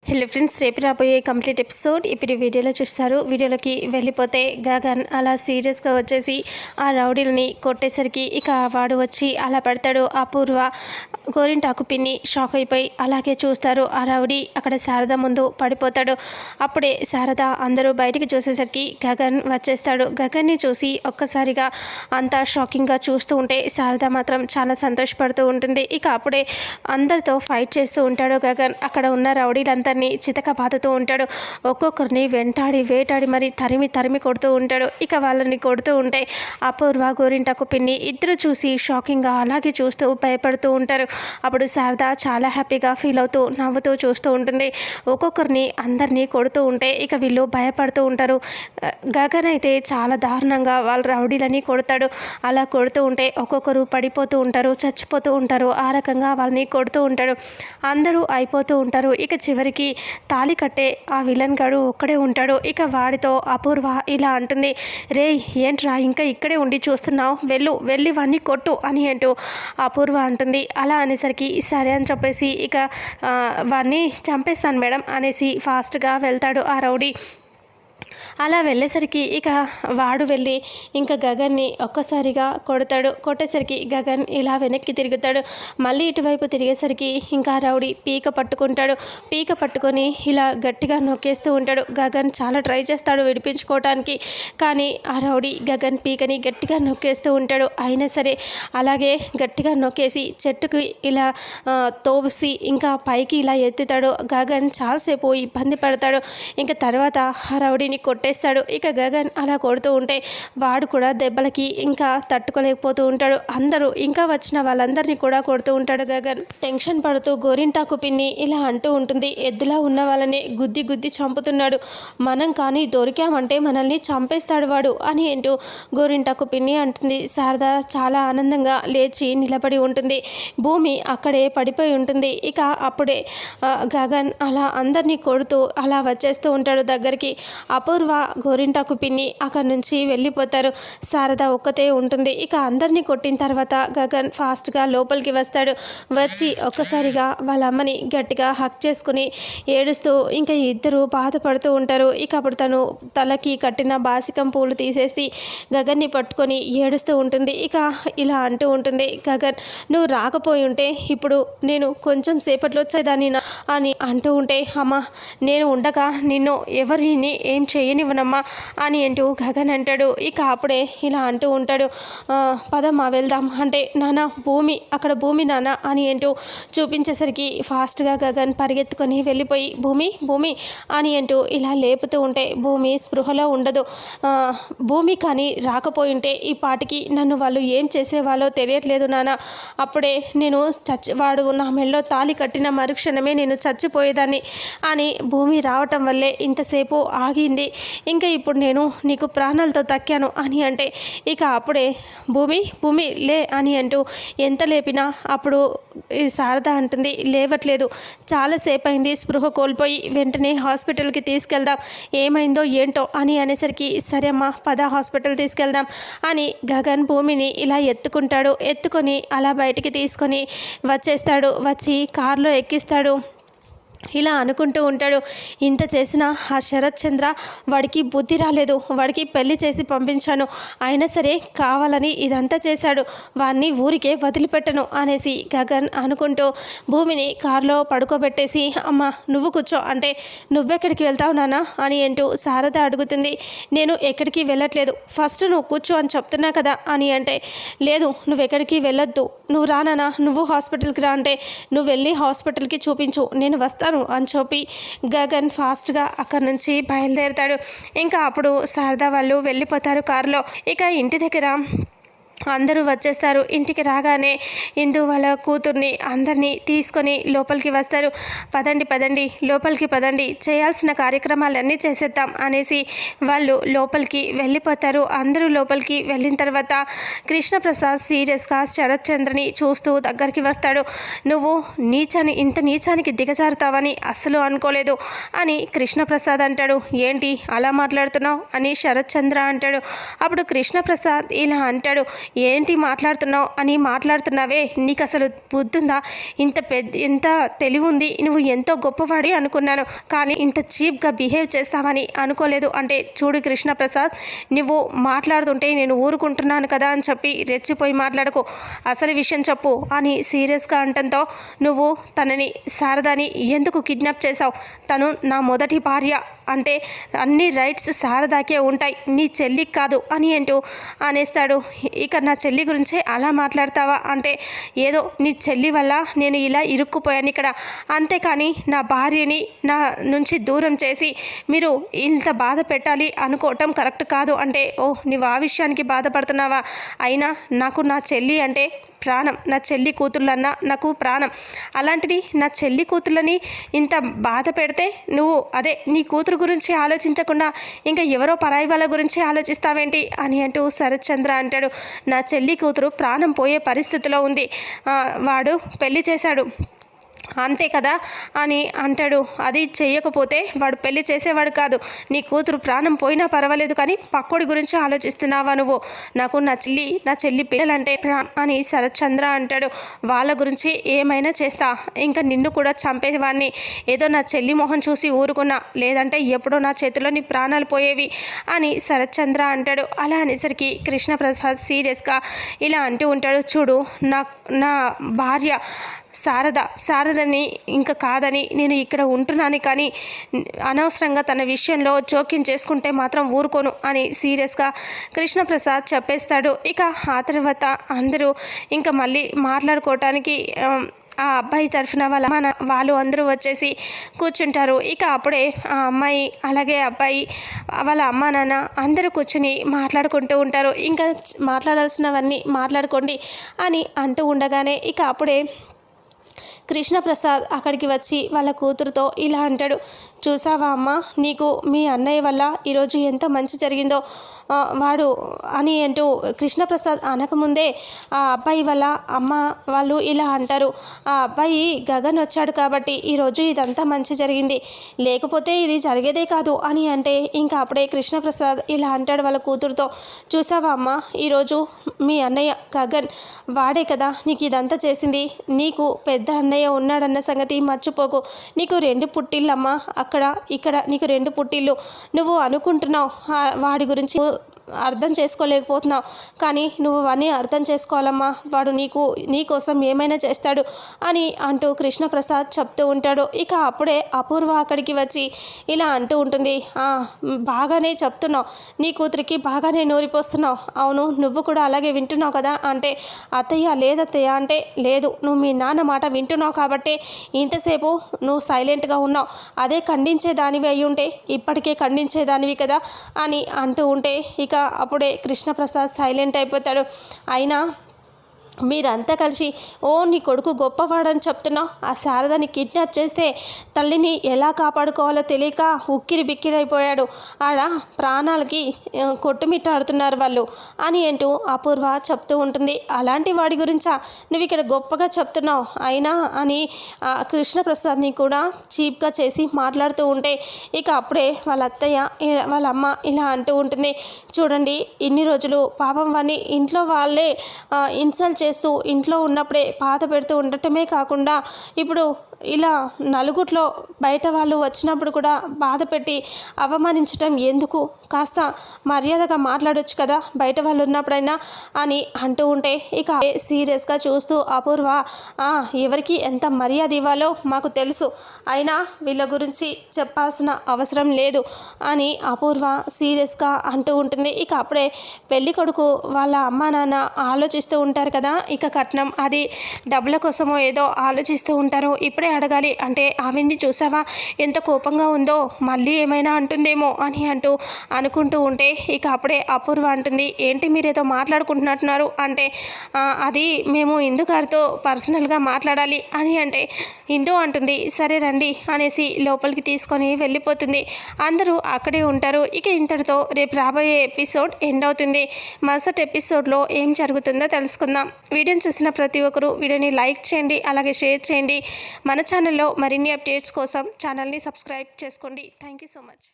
Hello friends, రేపు రాబోయే complete episode ఇప్పుడు వీడియోలో చూస్తారు. వీడియోలోకి వెళ్ళిపోతే గగన్ అలా సీరియస్గా వచ్చేసి ఆ రౌడీలని కొట్టేసరికి ఇక వాడు వచ్చి అలా పడతాడు. అపూర్వ గోరింటాకు పిన్ని షాక్ అయిపోయి అలాగే చూస్తారు. ఆ రౌడీ అక్కడ శారద ముందు పడిపోతాడు. అప్పుడే శారద అందరూ బయటికి చూసేసరికి గగన్ వచ్చేస్తాడు. గగన్ని చూసి ఒక్కసారిగా అంతా షాకింగ్గా చూస్తూ ఉంటే శారద మాత్రం చాలా సంతోషపడుతూ ఉంటుంది. ఇక అప్పుడే అందరితో ఫైట్ చేస్తూ ఉంటాడు గగన్. అక్కడ ఉన్న రౌడీలంతా చితక బాదుతూ ఉంటాడు. ఒక్కొక్కరిని వేటాడి మరి తరిమి కొడుతూ ఉంటాడు. ఇక వాళ్ళని కొడుతూ ఉంటే అపూర్వ గోరింటాకు పిన్ని ఇద్దరు చూసి షాకింగ్గా అలాగే చూస్తూ భయపడుతూ ఉంటారు. అప్పుడు శారద చాలా హ్యాపీగా ఫీల్ అవుతూ నవ్వుతూ చూస్తూ ఉంటుంది. ఒక్కొక్కరిని అందరినీ కొడుతూ ఉంటే ఇక వీళ్ళు భయపడుతూ ఉంటారు. గగన్ అయితే చాలా దారుణంగా వాళ్ళ రౌడీలని కొడతాడు. అలా కొడుతూ ఉంటే ఒక్కొక్కరు పడిపోతూ ఉంటారు, చచ్చిపోతూ ఉంటారు. ఆ రకంగా వాళ్ళని కొడుతూ ఉంటాడు. అందరూ అయిపోతూ ఉంటారు. ఇక చివరికి తాళి కట్టే ఆ విలన్ గాడు ఒక్కడే ఉంటాడు. ఇక వాడితో అపూర్వ ఇలా అంటుంది, రే ఏంట్రా ఇంకా ఇక్కడే ఉండి చూస్తున్నావు, వెళ్ళి వాడిని కొట్టు అని అంటూ అపూర్వ అంటుంది. అలా అనేసరికి సరే అని చెప్పేసి ఇక వాడిని చంపేస్తాను మేడం అనేసి ఫాస్ట్గా వెళ్తాడు ఆ రౌడీ. అలా వెళ్ళేసరికి ఇక వాడు వెళ్ళి ఇంకా గగన్ని ఒక్కసారిగా కొట్టేసరికి గగన్ ఇలా వెనక్కి తిరుగుతాడు. మళ్ళీ ఇటువైపు తిరిగేసరికి ఇంకా రౌడీ పీక పట్టుకొని ఇలా గట్టిగా నొక్కేస్తూ ఉంటాడు. గగన్ చాలా ట్రై చేస్తాడు విడిపించుకోవటానికి, కానీ ఆ రౌడీ గగన్ పీకని గట్టిగా నొక్కేస్తూ ఉంటాడు. అయినా సరే అలాగే గట్టిగా నొక్కేసి చెట్టుకి ఇలా తోసి ఇంకా పైకి ఇలా ఎత్తుతాడు. గగన్ చాలాసేపు ఇబ్బంది పడతాడు. ఇంకా తర్వాత ఆ రౌడీని కొట్టేస్తాడు. ఇక గగన్ అలా కొడుతూ ఉంటే వాడు కూడా దెబ్బలకి ఇంకా తట్టుకోలేకపోతూ ఉంటాడు. అందరూ ఇంకా వచ్చిన వాళ్ళందరినీ కూడా కొడుతూ ఉంటాడు గగన్. టెన్షన్ పడుతూ గోరింటాకు పిన్ని ఇలా అంటూ ఉంటుంది, ఎద్దులా ఉన్న వాళ్ళని గుద్ది చంపుతున్నాడు, మనం కానీ దొరికామంటే మనల్ని చంపేస్తాడు వాడు అని అంటూ గోరింటాకు పిన్ని అంటుంది. శారద చాలా ఆనందంగా లేచి నిలబడి ఉంటుంది. భూమి అక్కడే పడిపోయి ఉంటుంది. ఇక అప్పుడే గగన్ అలా అందరినీ కొడుతూ అలా వచ్చేస్తూ ఉంటాడు దగ్గరికి. అపూర్వ గోరింటాకు పిన్ని అక్కడి నుంచి వెళ్ళిపోతారు. శారద ఒక్కతే ఉంటుంది. ఇక అందరినీ కొట్టిన తర్వాత గగన్ ఫాస్ట్గా లోపలికి వస్తాడు. వచ్చి ఒక్కసారిగా వాళ్ళ అమ్మని గట్టిగా హక్ చేసుకుని ఏడుస్తూ ఇంకా ఇద్దరు బాధపడుతూ ఉంటారు. ఇక అప్పుడు తను తలకి కట్టిన బాసికం పూలు తీసేసి గగన్ని పట్టుకొని ఏడుస్తూ ఉంటుంది. ఇక ఇలా అంటూ ఉంటుంది, గగన్ నువ్వు రాకపోయి ఉంటే ఇప్పుడు నేను కొంచెం సేపట్లో వచ్చేదాన్ని అని అంటూ ఉంటే, అమ్మ నేను ఉండగా నిన్ను ఎవరిని ఏం చేయనివ్వనమ్మా అని అంటూ గగన్ అంటాడు. ఇక అప్పుడే ఇలా అంటూ ఉంటాడు, పదమ్మా వెళ్దాం అంటే, నాన్న భూమి అక్కడ భూమి నాన్న అని అంటూ చూపించేసరికి ఫాస్ట్గా గగన్ పరిగెత్తుకొని వెళ్ళిపోయి భూమి అని అంటూ ఇలా లేపుతూ ఉంటే భూమి స్పృహలో ఉండదు. భూమి కానీ రాకపోయి ఉంటే ఈ పాటికి నన్ను వాళ్ళు ఏం చేసేవాళ్ళో తెలియట్లేదు నాన్న. అప్పుడే నేను వాడు నా మెల్లో తాళి కట్టిన మరుక్షణమే నేను చచ్చిపోయేదాన్ని అని భూమి రావటం వల్లే ఇంతసేపు ఆగింది. ఇంకా ఇప్పుడు నేను నీకు ప్రాణాలతో దక్కాను అని అంటే ఇక అప్పుడే భూమి లే అని అంటూ ఎంత లేపినా అప్పుడు ఈ శారద అంటుంది, లేవట్లేదు, చాలాసేపు అయింది స్పృహ కోల్పోయి, వెంటనే హాస్పిటల్కి తీసుకెళ్దాం, ఏమైందో ఏంటో అని అనేసరికి సరే అమ్మా పద హాస్పిటల్ తీసుకెళ్దాం అని గగన్ భూమిని ఇలా ఎత్తుకొని అలా బయటికి తీసుకొని వచ్చేస్తాడు. వచ్చి కారులో ఎక్కిస్తాడు. ఇలా అనుకుంటూ ఉంటాడు, ఇంత చేసిన ఆ శరత్ చంద్ర వాడికి బుద్ధి రాలేదు, వాడికి పెళ్లి చేసి పంపించాను, అయినా సరే కావాలని ఇదంతా చేశాడు, వాడిని ఊరికే వదిలిపెట్టను అనేసి గగన్ అనుకుంటూ భూమిని కారులో పడుకోబెట్టేసి అమ్మ నువ్వు కూర్చో అంటే, నువ్వెక్కడికి వెళ్తావు నాన్న అని అంటూ శారద అడుగుతుంది. నేను ఎక్కడికి వెళ్ళట్లేదు, ఫస్ట్ నువ్వు కూర్చో అని చెప్తున్నా కదా అని అంటే, లేదు నువ్వెక్కడికి వెళ్ళొద్దు, నువ్వు రా నాన్న, నువ్వు హాస్పిటల్కి రా అంటే, నువ్వు వెళ్ళి హాస్పిటల్కి చూపించు నేను వస్తాను అని చెప్పి గగన్ ఫాస్ట్గా అక్కడి నుంచి బయలుదేరుతాడు. ఇంకా అప్పుడు శారద వాళ్ళు వెళ్ళిపోతారు కారులో. ఇక ఇంటి దగ్గర అందరూ వచ్చేస్తారు. ఇంటికి రాగానే ఇందు వాళ్ళ కూతుర్ని అందరినీ తీసుకొని లోపలికి వస్తారు. పదండి లోపలికి పదండి, చేయాల్సిన కార్యక్రమాలన్నీ చేసేద్దాం అనేసి వాళ్ళు లోపలికి వెళ్ళిపోతారు. అందరూ లోపలికి వెళ్ళిన తర్వాత కృష్ణప్రసాద్ సీరియస్గా శరత్ చంద్రని చూస్తూ దగ్గరికి వస్తాడు. నువ్వు ఇంత నీచానికి దిగజారుతావని అస్సలు అనుకోలేదు అని కృష్ణప్రసాద్ అంటాడు. ఏంటి అలా మాట్లాడుతున్నావు అని శరత్ చంద్ర అంటాడు. అప్పుడు కృష్ణప్రసాద్ ఇలా అంటాడు, ఏంటి మాట్లాడుతున్నావు అని మాట్లాడుతున్నావే, నీకు అసలు బుద్ధుందా? ఇంత తెలివి ఉంది, నువ్వు ఎంతో గొప్పవాడి అనుకున్నాను, కానీ ఇంత చీప్గా బిహేవ్ చేస్తావని అనుకోలేదు. అంటే చూడు కృష్ణప్రసాద్, నువ్వు మాట్లాడుతుంటే నేను ఊరుకుంటున్నాను కదా అని చెప్పి రెచ్చిపోయి మాట్లాడకు, అసలు విషయం చెప్పు అని సీరియస్గా అంటంతో, నువ్వు తనని శారదాని ఎందుకు కిడ్నాప్ చేశావు? తను నా మొదటి భార్య, అంటే అన్ని రైట్స్ శారదాకే ఉంటాయి, నీ చెల్లికి కాదు అని అంటూ అనేస్తాడు. ఇక నా చెల్లి గురించే అలా మాట్లాడతావా? అంటే ఏదో నీ చెల్లి వల్ల నేను ఇలా ఇరుక్కుపోయాను ఇక్కడ, అంతేకాని నా భార్యని నా నుంచి దూరం చేసి మీరు ఇంత బాధ పెట్టాలి అనుకోవటం కరెక్ట్ కాదు. అంటే నువ్వు ఆ విషయానికి బాధపడుతున్నావా? అయినా నాకు నా చెల్లి అంటే ప్రాణం, నా చెల్లి కూతుళ్ళన్నా నాకు ప్రాణం, అలాంటిది నా చెల్లి కూతుళ్ళని ఇంత బాధ పెడితే నువ్వు అదే నీ కూతురు గురించి ఆలోచించకుండా ఇంకా ఎవరో పరాయి వాళ్ళ గురించి ఆలోచిస్తావేంటి అని అంటూ శరత్చంద్ర అంటాడు. నా చెల్లి కూతురు ప్రాణం పోయే పరిస్థితిలో ఉంది, వాడు పెళ్లి చేశాడు అంతే కదా అని అంటాడు. అది చెయ్యకపోతే వాడు పెళ్లి చేసేవాడు కాదు, నీ కూతురు ప్రాణం పోయినా పర్వాలేదు, కానీ పక్కోడి గురించి ఆలోచిస్తున్నావా నువ్వు? నాకు నా చెల్లి పిల్లలంటే అని శరత్చంద్ర అంటాడు. వాళ్ళ గురించి ఏమైనా చేస్తా, ఇంకా నిన్ను కూడా చంపేవాడిని, ఏదో నా చెల్లి మొహం చూసి ఊరుకున్నా, లేదంటే ఎప్పుడో నా చేతిలో నీ ప్రాణాలు పోయేవి అని శరత్చంద్ర అంటాడు. అలా అనేసరికి కృష్ణప్రసాద్ సీరియస్గా ఇలా అంటూ ఉంటాడు. చూడు, నా భార్య శారదని ఇంకా కాదని నేను ఇక్కడ ఉంటున్నాను, కానీ అనవసరంగా తన విషయంలో జోక్యం చేసుకుంటే మాత్రం ఊరుకోను అని సీరియస్గా కృష్ణప్రసాద్ చెప్పేస్తాడు. ఇక ఆ తర్వాత అందరూ ఇంకా మళ్ళీ మాట్లాడుకోవటానికి ఆ అబ్బాయి తరఫున వాళ్ళు అందరూ వచ్చేసి కూర్చుంటారు. ఇక అప్పుడే ఆ అమ్మాయి అలాగే అబ్బాయి వాళ్ళ అమ్మ నాన్న అందరూ కూర్చుని మాట్లాడుకుంటూ ఉంటారు. ఇంకా మాట్లాడాల్సినవన్నీ మాట్లాడుకోండి అని అంటూ ఉండగానే ఇక అప్పుడే కృష్ణప్రసాద్ అక్కడికి వచ్చి వాళ్ళ కూతురుతో ఇలా అంటాడు. చూసావా అమ్మ, నీకు మీ అన్నయ్య వల్ల ఈరోజు ఎంత మంచి జరిగిందో వాడు అని అంటూ కృష్ణప్రసాద్ అనకముందే ఆ అబ్బాయి వల్ల అమ్మ వాళ్ళు ఇలా అంటారు. ఆ అబ్బాయి గగన్ వచ్చాడు కాబట్టి ఈరోజు ఇదంతా మంచి జరిగింది, లేకపోతే ఇది జరిగేదే కాదు అని అంటే ఇంకా అప్పుడే కృష్ణప్రసాద్ ఇలా అంటాడు వాళ్ళ కూతురుతో. చూసావా అమ్మ, ఈరోజు మీ అన్నయ్య గగన్ వాడే కదా నీకు ఇదంతా చేసింది, నీకు పెద్ద అన్నయ్య ఉన్నాడన్న సంగతి మర్చిపోకు, నీకు 2 పుట్టిళ్ళమ్మా, అక్కడ ఇక్కడ నీకు 2 పుట్టిళ్ళు, నువ్వు అనుకుంటున్నావు వాడి గురించి అర్థం చేసుకోలేకపోతున్నావు, కానీ నువ్వు అవన్నీ అర్థం చేసుకోవాలమ్మా, వాడు నీ కోసం ఏమైనా చేస్తాడు అని అంటూ కృష్ణప్రసాద్ చెప్తూ ఉంటాడు. ఇక అప్పుడే అపూర్వ అక్కడికి వచ్చి ఇలా అంటూ ఉంటుంది. బాగానే చెప్తున్నావు, నీ కూతురికి బాగానే నూరిపోస్తున్నావు, అవును నువ్వు కూడా అలాగే వింటున్నావు కదా అంటే, అత్తయ్య లేదత్తయ్య అంటే, లేదు నువ్వు మీ నాన్న మాట వింటున్నావు కాబట్టి ఇంతసేపు నువ్వు సైలెంట్గా ఉన్నావు, అదే ఖండించేదానివి అయి ఉంటే ఇప్పటికే ఖండించేదానివి కదా అని అంటూ ఉంటే ఇక అప్పుడే కృష్ణప్రసాద్ సైలెంట్ అయిపోతాడు. అయినా మీరంతా కలిసి నీ కొడుకు గొప్పవాడని చెప్తున్నావు, ఆ శారదని కిడ్నాప్ చేస్తే తల్లిని ఎలా కాపాడుకోవాలో తెలియక ఉక్కిరి బిక్కిరైపోయాడు, ఆడ ప్రాణాలకి కొట్టుమిట్టాడుతున్నారు వాళ్ళు అని అంటూ అపూర్వ చెప్తూ ఉంటుంది. అలాంటి వాడి గురించా నువ్వు ఇక్కడ గొప్పగా చెప్తున్నావు అయినా అని కృష్ణప్రసాద్ని కూడా చీప్గా చేసి మాట్లాడుతూ ఉంటే ఇక అప్పుడే వాళ్ళ అత్తయ్య వాళ్ళ అమ్మ ఇలా అంటూ ఉంటుంది. చూడండి, ఇన్ని రోజులు పాపం వాడిని ఇంట్లో వాళ్ళే ఇన్సల్ట్ చేస్తూ ఇంట్లో ఉన్నప్పుడే బాధ పెడుతూ ఉండటమే కాకుండా ఇప్పుడు ఇలా నలుగుట్లో బయట వాళ్ళు వచ్చినప్పుడు కూడా బాధ పెట్టి అవమానించటం ఎందుకు, కాస్త మర్యాదగా మాట్లాడొచ్చు కదా బయట వాళ్ళు ఉన్నప్పుడైనా అని అంటూ ఉంటే ఇక సీరియస్గా చూస్తూ అపూర్వ ఎవరికి ఎంత మర్యాద ఇవ్వాలో మాకు తెలుసు, అయినా వీళ్ళ గురించి చెప్పాల్సిన అవసరం లేదు అని అపూర్వ సీరియస్గా అంటూ ఉంటుంది. ఇక అప్పుడే పెళ్లి కొడుకు వాళ్ళ అమ్మ నాన్న ఆలోచిస్తూ ఉంటారు కదా, ఇక కట్నం అది డబ్బుల కోసమో ఏదో ఆలోచిస్తూ ఉంటారు. ఇప్పుడే అడగాలి అంటే ఆవిడ్ని చూసావా ఎంత కోపంగా ఉందో, మళ్ళీ ఏమైనా అంటుందేమో అని అనుకుంటూ ఉంటే ఇక అప్పుడే అపూర్వ అంటుంది. ఏంటి మీరేదో మాట్లాడుకుంటున్నట్టున్నారు అంటే అది మేము ఇందు గారితో పర్సనల్గా మాట్లాడాలి అని అంటే ఇందు అంటుంది సరే రండి అనేసి లోపలికి తీసుకొని వెళ్ళిపోతుంది. అందరూ అక్కడే ఉంటారు. ఇక ఇంతటితో రేపు రాబోయే ఎపిసోడ్ ఎండ్ అవుతుంది. మరుసటి ఎపిసోడ్లో ఏం జరుగుతుందో తెలుసుకుందాం. వీడియోని చూసిన ప్రతి ఒక్కరూ వీడియోని లైక్ చేయండి, అలాగే షేర్ చేయండి. మన ఛానల్లో మరిన్ని అప్డేట్స్ కోసం ఛానల్ని సబ్స్క్రైబ్ చేసుకోండి. Thank you so much.